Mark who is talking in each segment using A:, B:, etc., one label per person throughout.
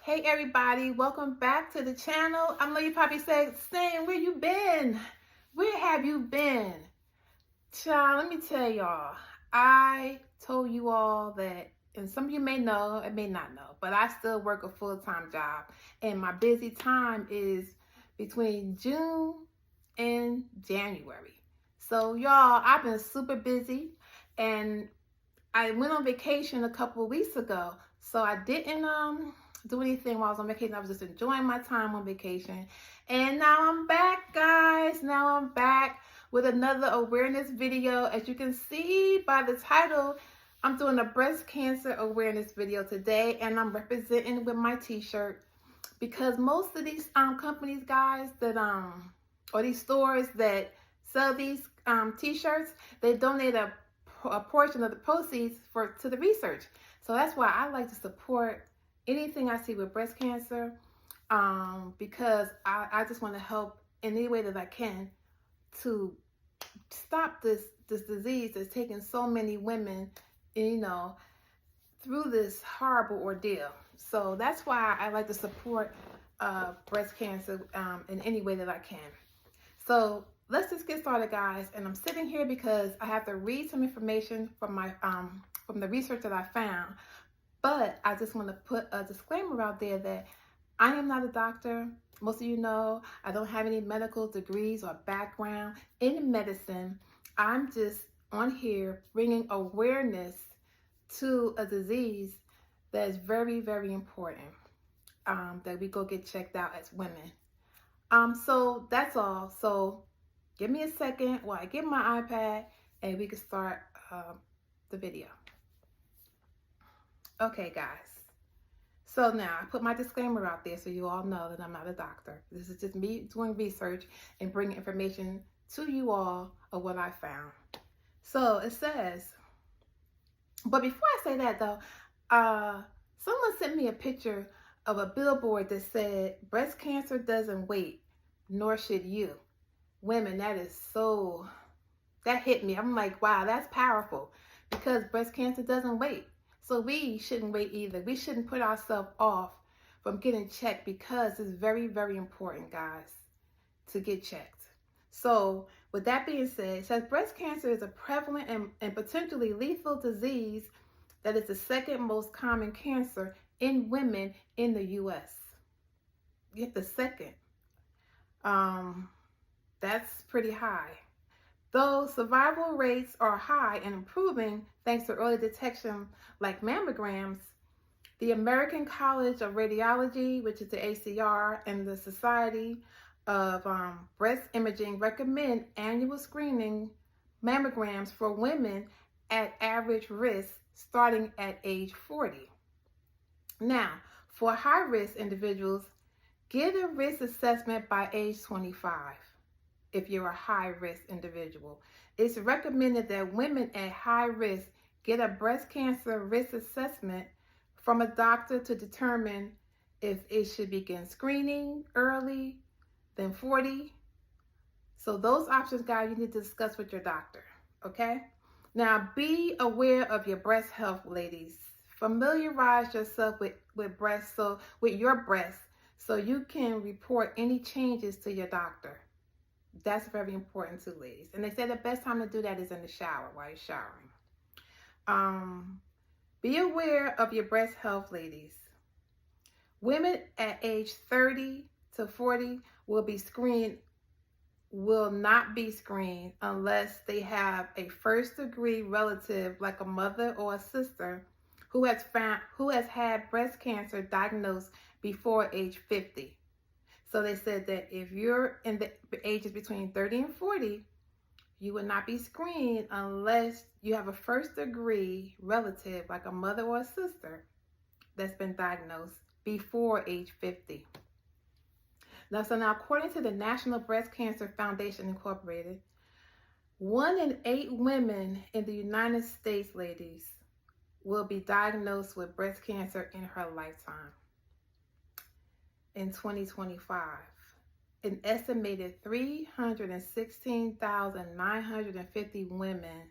A: Hey everybody, welcome back to the channel. I know you probably said, Stan, where you been? Where have you been? Child, let me tell y'all, I told you all that, and some of you may know and may not know, but I still work a full-time job, and my busy time is between June and January. So y'all, I've been super busy, and I went on vacation a couple of weeks ago, so I didn't do anything while I was on vacation. I was just enjoying my time on vacation. And now I'm back, guys. Now I'm back with another awareness video. As you can see by the title, I'm doing a breast cancer awareness video today, and I'm representing with my t-shirt because most of these companies, guys, that or these stores that sell these t-shirts, they donate a portion of the proceeds to the research. So that's why I like to support anything I see with breast cancer, because I just want to help in any way that I can to stop this disease that's taking so many women, through this horrible ordeal. So that's why I like to support breast cancer in any way that I can. So let's just get started, guys. And I'm sitting here because I have to read some information from my from the research that I found. But I just want to put a disclaimer out there that I am not a doctor. Most of you know I don't have any medical degrees or background in medicine. I'm just on here bringing awareness to a disease that is very, very important, that we go get checked out as women. So that's all. So give me a second while I get my iPad and we can start the video. Okay, guys. So now I put my disclaimer out there so you all know that I'm not a doctor. This is just me doing research and bringing information to you all of what I found. So it says, but before I say that though, someone sent me a picture of a billboard that said, breast cancer doesn't wait, nor should you. Women, that hit me. I'm like, wow, that's powerful, because breast cancer doesn't wait. So we shouldn't wait either. We shouldn't put ourselves off from getting checked, because it's very, very important, guys, to get checked. So with that being said, it says breast cancer is a prevalent and potentially lethal disease that is the second most common cancer in women in the U.S. Get the second. That's pretty high. Though survival rates are high and improving thanks to early detection like mammograms, the American College of Radiology, which is the ACR, and the Society of Breast Imaging recommend annual screening mammograms for women at average risk starting at age 40. Now, for high-risk individuals, get a risk assessment by age 25. If you're a high-risk individual, it's recommended that women at high risk get a breast cancer risk assessment from a doctor to determine if it should begin screening early than 40. So those options, guys, you need to discuss with your doctor, okay? Now, be aware of your breast health, ladies. Familiarize yourself with your breast, so you can report any changes to your doctor. That's very important too, ladies. And they say the best time to do that is in the shower, while you're showering. Be aware of your breast health, ladies. Women at age 30 to 40 will not be screened unless they have a first-degree relative, like a mother or a sister, who has had breast cancer diagnosed before age 50. So they said that if you're in the ages between 30 and 40, you would not be screened unless you have a first-degree relative, like a mother or a sister, that's been diagnosed before age 50. Now, according to the National Breast Cancer Foundation Incorporated, 1 in 8 women in the United States, ladies, will be diagnosed with breast cancer in her lifetime. In 2025, an estimated 316,950 women,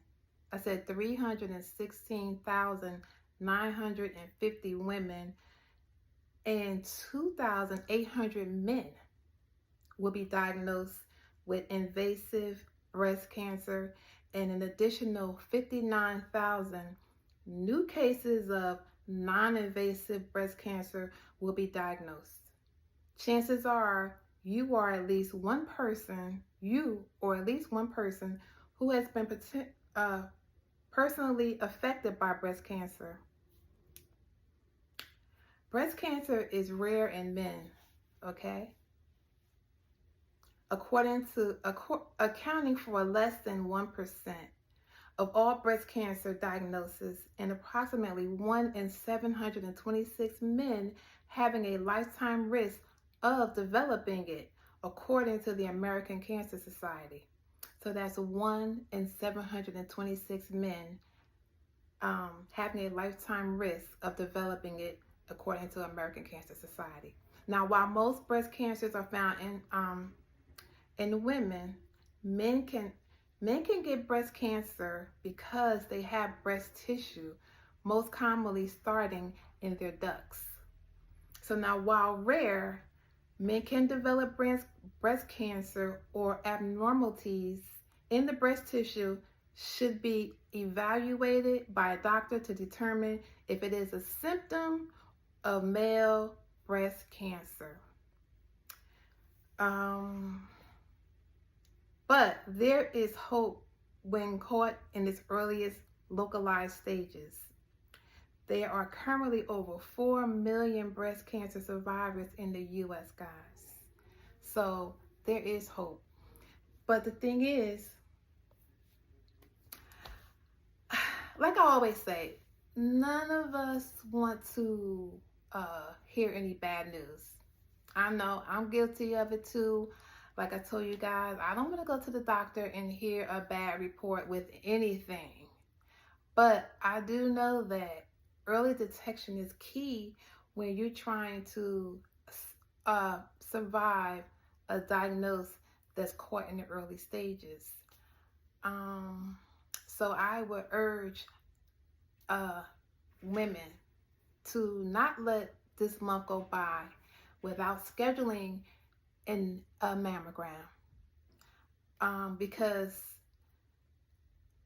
A: I said 316,950 women and 2,800 men will be diagnosed with invasive breast cancer, and an additional 59,000 new cases of non-invasive breast cancer will be diagnosed. Chances are you or at least one person who has been personally affected by breast cancer. Breast cancer is rare in men, okay? Accounting for less than 1% of all breast cancer diagnoses, and approximately 1 in 726 men having a lifetime risk of developing it, according to the American Cancer Society. So that's 1 in 726 men having a lifetime risk of developing it, according to American Cancer Society. Now, while most breast cancers are found in women, men can get breast cancer because they have breast tissue, most commonly starting in their ducts. So now, while rare, men can develop breast cancer, or abnormalities in the breast tissue should be evaluated by a doctor to determine if it is a symptom of male breast cancer. But there is hope when caught in its earliest localized stages. There are currently over 4 million breast cancer survivors in the U.S., guys. So there is hope. But the thing is, like I always say, none of us want to hear any bad news. I know I'm guilty of it too. Like I told you guys, I don't want to go to the doctor and hear a bad report with anything. But I do know that early detection is key when you're trying to survive a diagnosis that's caught in the early stages. So I would urge women to not let this month go by without scheduling a mammogram. Because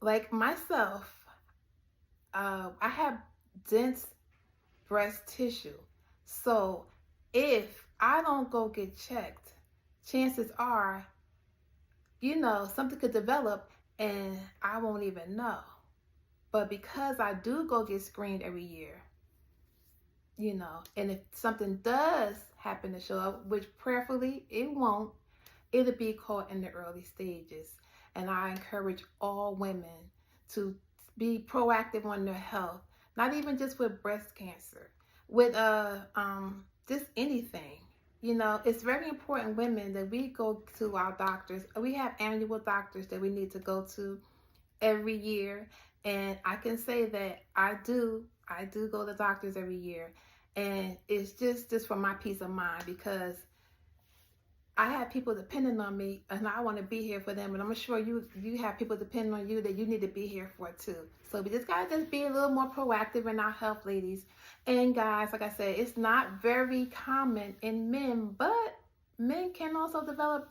A: like myself, I have dense breast tissue. So if I don't go get checked, chances are, something could develop and I won't even know. But because I do go get screened every year, and if something does happen to show up, which prayerfully it won't, it'll be caught in the early stages. And I encourage all women to be proactive on their health, not even just with breast cancer, with just anything. It's very important, women, that we go to our doctors. We have annual doctors that we need to go to every year. And I can say that I do go to doctors every year. And it's just for my peace of mind, because I have people depending on me and I want to be here for them. And I'm sure you have people depending on you that you need to be here for too. So we just got to just be a little more proactive in our health, ladies. And guys, like I said, it's not very common in men, but men can also develop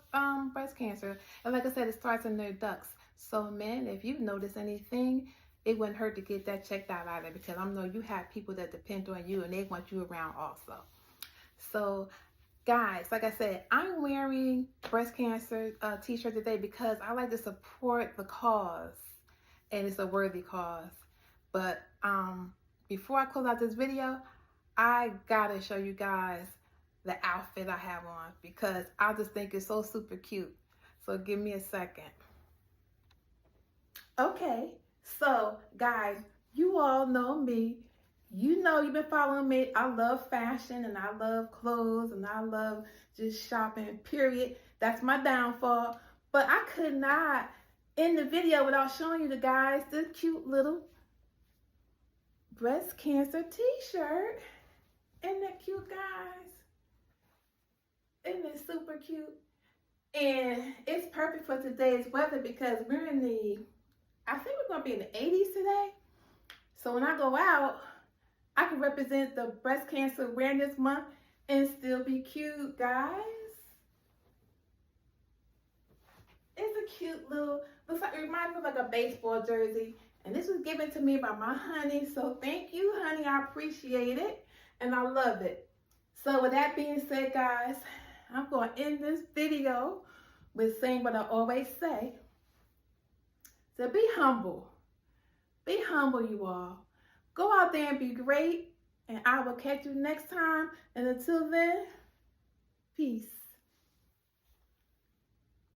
A: breast cancer. And like I said, it starts in their ducts. So men, if you notice anything, it wouldn't hurt to get that checked out either, because I know you have people that depend on you and they want you around also. So guys, like I said, I'm wearing breast cancer t-shirt today because I like to support the cause, and it's a worthy cause. But before I close out this video, I gotta show you guys the outfit I have on, because I just think it's so super cute. So give me a second. Okay, so guys, you all know me. You've been following me. I love fashion and I love clothes and I love just shopping, period. That's my downfall. But I could not end the video without showing you guys this cute little breast cancer t-shirt. Isn't that cute, guys? Isn't it super cute? And it's perfect for today's weather, because we're in I think we're going to be in the 80s today. So when I go out, I can represent the Breast Cancer Awareness Month and still be cute, guys. It's a cute little, looks like, it reminds me of like a baseball jersey. And this was given to me by my honey. So thank you, honey. I appreciate it. And I love it. So with that being said, guys, I'm going to end this video with saying what I always say. So be humble. Be humble, you all. Go out there and be great. And I will catch you next time. And until then, peace.